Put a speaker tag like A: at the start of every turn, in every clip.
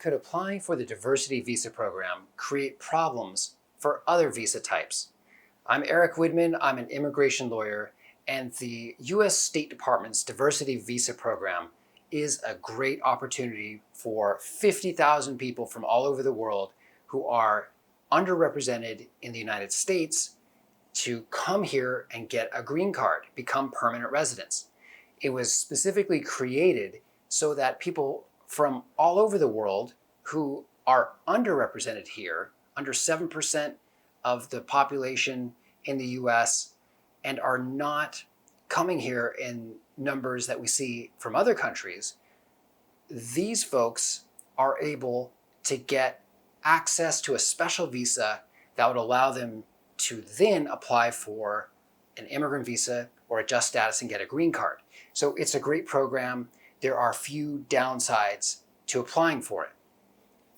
A: could applying for the diversity visa program create problems for other visa types? I'm Erick Widman, I'm an immigration lawyer, and the US State Department's diversity visa program is a great opportunity for 50,000 people from all over the world who are underrepresented in the United States to come here and get a green card, become permanent residents. It was specifically created so that people from all over the world who are underrepresented here, under 7% of the population in the US, and are not coming here in numbers that we see from other countries, these folks are able to get access to a special visa that would allow them to then apply for an immigrant visa or adjust status and get a green card. So it's a great program. There are few downsides to applying for it.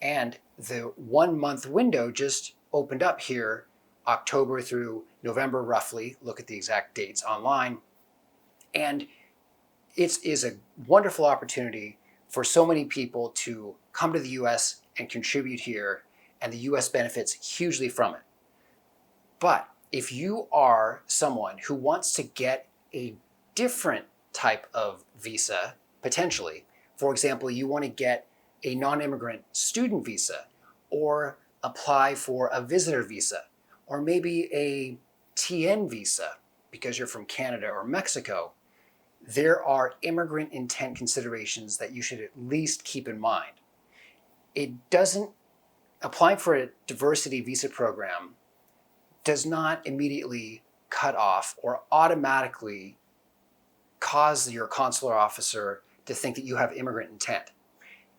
A: And the 1 month window just opened up here, October through November roughly. Look at the exact dates online. And it is a wonderful opportunity for so many people to come to the US and contribute here, and the US benefits hugely from it. But if you are someone who wants to get a different type of visa, potentially, for example, you want to get a non-immigrant student visa or apply for a visitor visa, or maybe a TN visa because you're from Canada or Mexico, there are immigrant intent considerations that you should at least keep in mind. Applying for a diversity visa program does not immediately cut off or automatically cause your consular officer to think that you have immigrant intent.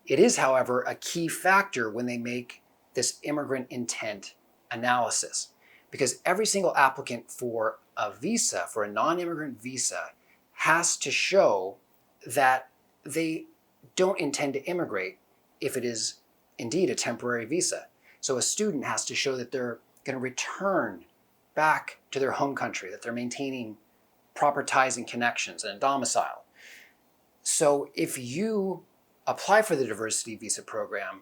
A: It is, however, a key factor when they make this immigrant intent analysis, because every single applicant for a visa, for a non-immigrant visa, has to show that they don't intend to immigrate if it is indeed a temporary visa. So a student has to show that they're going to return back to their home country, that they're maintaining proper ties and connections and a domicile. So if you apply for the diversity visa program,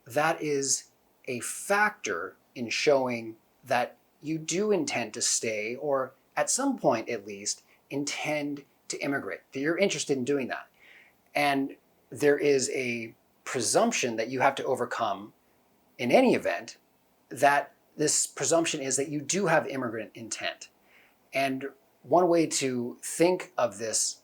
A: that is a factor in showing that you do intend to stay, or at some point at least intend to immigrate, that you're interested in doing that. And there is a presumption that you have to overcome in any event, that this presumption is that you do have immigrant intent. And one way to think of this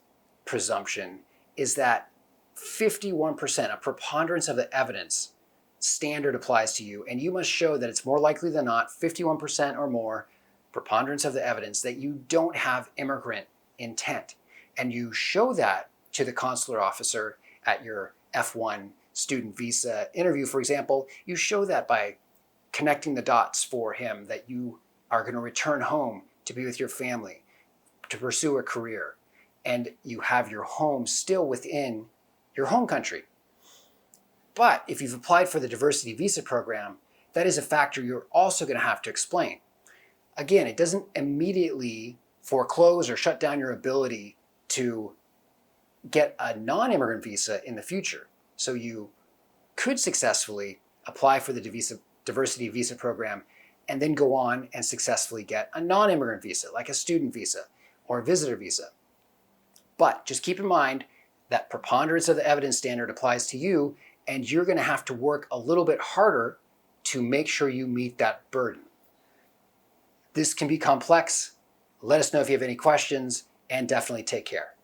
A: presumption is that 51%, a preponderance of the evidence standard applies to you, and you must show that it's more likely than not, 51% or more, preponderance of the evidence, that you don't have immigrant intent. And you show that to the consular officer at your F1 student visa interview, for example. You show that by connecting the dots for him that you are going to return home to be with your family, to pursue a career, and you have your home still within your home country. But if you've applied for the diversity visa program, that is a factor you're also going to have to explain. Again, it doesn't immediately foreclose or shut down your ability to get a non-immigrant visa in the future. So you could successfully apply for the diversity visa program and then go on and successfully get a non-immigrant visa, like a student visa or a visitor visa. But just keep in mind that preponderance of the evidence standard applies to you, and you're going to have to work a little bit harder to make sure you meet that burden. This can be complex. Let us know if you have any questions, and definitely take care.